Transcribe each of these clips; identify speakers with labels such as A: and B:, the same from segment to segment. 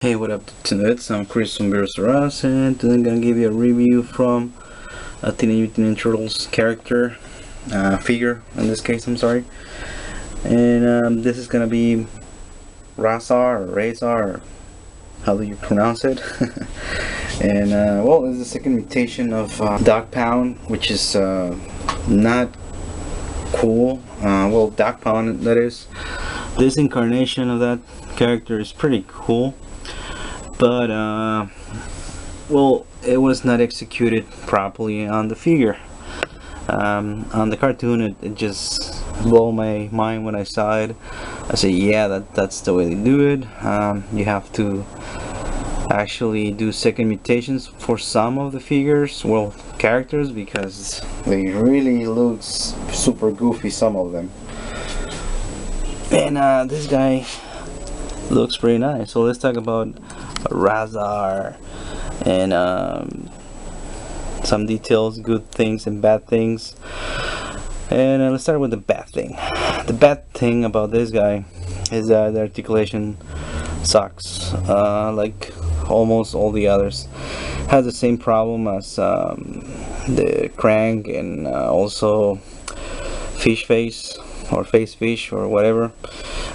A: Hey, what up to I'm Chris from Rahzar, and today I'm gonna give you a review from a Teenage Mutant Ninja Turtles character, figure in this case, I'm sorry. And this is gonna be Rahzar, or how do you pronounce it? And well, it's the second mutation of Dog Pound, which is not cool. Well, Dog Pound, that is. This incarnation of that character is pretty cool. But well, it was not executed properly on the figure. On the cartoon, it just blew my mind when I saw it. I said, yeah, that's the way they do it. You have to actually do second mutations for some of the figures, well, characters, because they really look super goofy, some of them. And this guy looks pretty nice. So let's talk about Rahzar and some details, good things and bad things. And let's start with the bad thing. The bad thing about this guy is that the articulation sucks, like almost all the others. Has the same problem as the Crank and also Fish Face or Face Fish or whatever.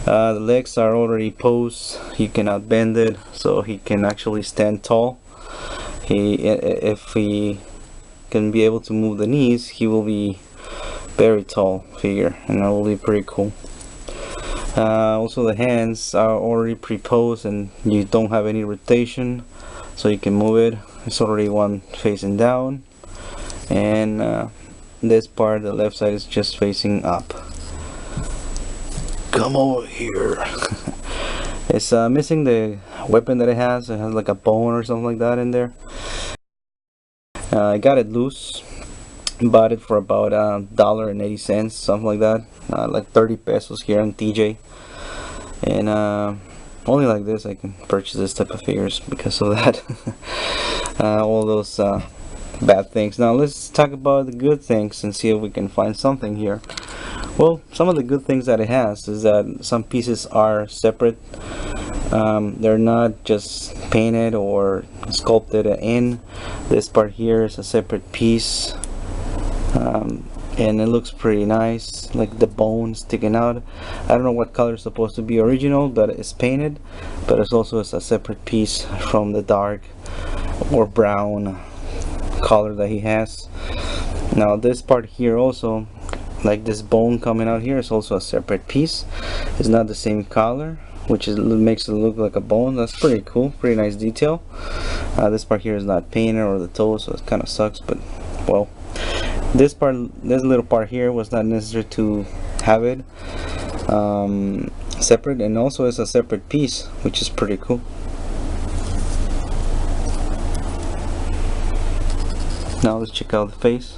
A: The legs are already posed. He cannot bend it, so he can actually stand tall. If he can be able to move the knees, he will be very tall figure, and that will be pretty cool. Also, the hands are already pre-posed, and you don't have any rotation, so you can move it. It's already one facing down, and this part, the left side, is just facing up. Come over here. It's missing the weapon that it has. It has like a bone or something like that in there. I got it loose. Bought it for about $1.80, something like that. Like 30 pesos here on TJ. And only like this I can purchase this type of figures because of that. All those bad things. Now let's talk about the good things and see if we can find something here. Well, some of the good things that it has is that some pieces are separate. They're not just painted or sculpted in. This part here is a separate piece, and it looks pretty nice, like the bone sticking out. I don't know what color is supposed to be original, but it's painted, but it's also a separate piece from the dark or brown color that he has. Now this part here also, like this bone coming out here, is also a separate piece. It's not the same color, which makes it look like a bone. That's pretty cool, pretty nice detail. This part here is not painted, or the toe, so it kind of sucks, but well, this little part here was not necessary to have it separate, and also it's a separate piece, which is pretty cool. Now let's check out the face.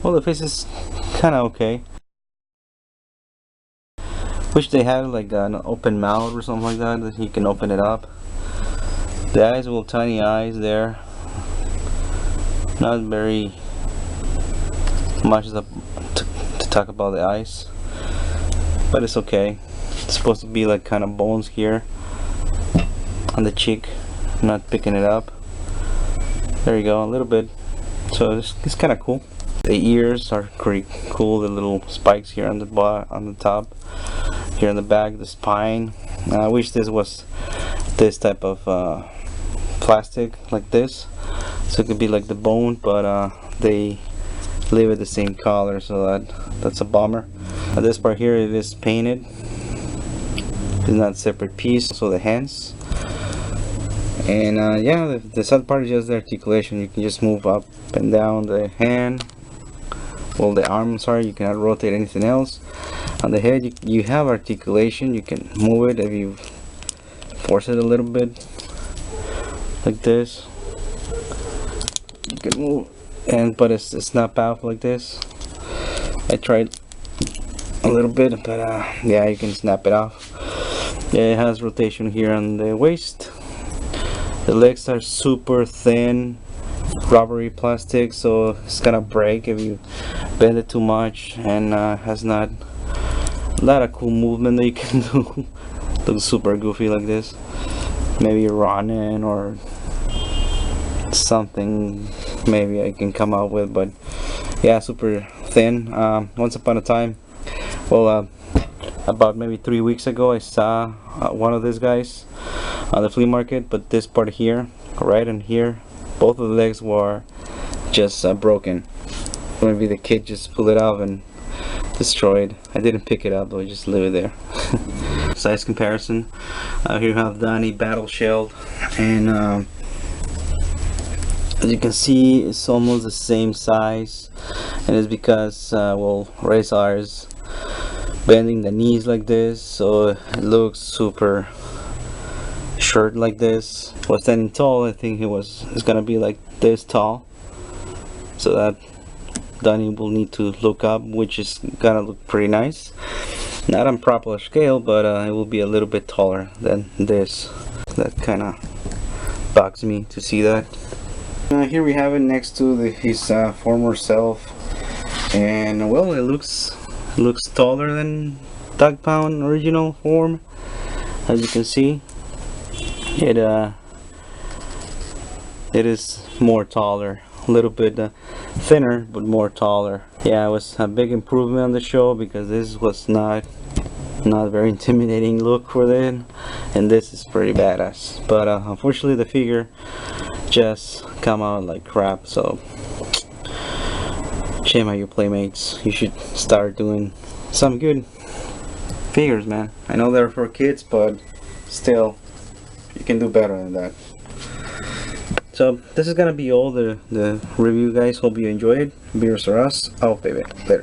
A: Well, the face is kind of okay. Wish they had like an open mouth or something like that you can open it up. The eyes, little tiny eyes there. Not very much to talk about the eyes, but it's okay. It's supposed to be like kind of bones here on the cheek. I'm not picking it up. There you go, a little bit. So it's kind of cool. The ears are pretty cool. The little spikes here on the top, here on the back, the spine. I wish this was this type of plastic like this, so it could be like the bone, but they leave it the same color, so that's a bummer. This part here, it is painted. It's not a separate piece. So the hands, and yeah, the sad part is just the articulation. You can just move up and down the hand. Well, the arm, sorry, you cannot rotate anything else. On the head, you have articulation. You can move it if you force it a little bit, like this. You can move, but it's not powerful like this. I tried a little bit, but yeah, you can snap it off. Yeah, it has rotation here on the waist. The legs are super thin, rubbery plastic, so it's gonna break if you bend it too much, and has not a lot of cool movement that you can do. Looks super goofy like this. maybe ramen or something maybe I can come up with, but yeah, super thin. Once upon a time, well, about maybe 3 weeks ago, I saw one of these guys on the flea market, but this part here, right in here, both of the legs were just broken. Maybe the kid just pulled it out and destroyed. I didn't pick it up though, just leave it there. Size comparison. Here you have Donnie battle shelled, and as you can see, it's almost the same size, and it's because well, Rahzar is bending the knees like this, so it looks super short like this. Was standing tall, I think it's gonna be like this tall, so that Donnie will need to look up, which is gonna look pretty nice. Not on proper scale, but it will be a little bit taller than this. That kind of bugs me to see that. Here we have it next to his former self, and well, it looks taller than Dog Pound original form. As you can see, it is more taller, a little bit thinner, but more taller. Yeah, it was a big improvement on the show, because this was not very intimidating look for it, and this is pretty badass. But unfortunately, the figure just come out like crap, so shame on you, Playmates. You should start doing some good figures, man. I know they're for kids, but still, you can do better than that. So this is gonna be all the review, guys. Hope you enjoyed. Beers are us. Oh baby, later.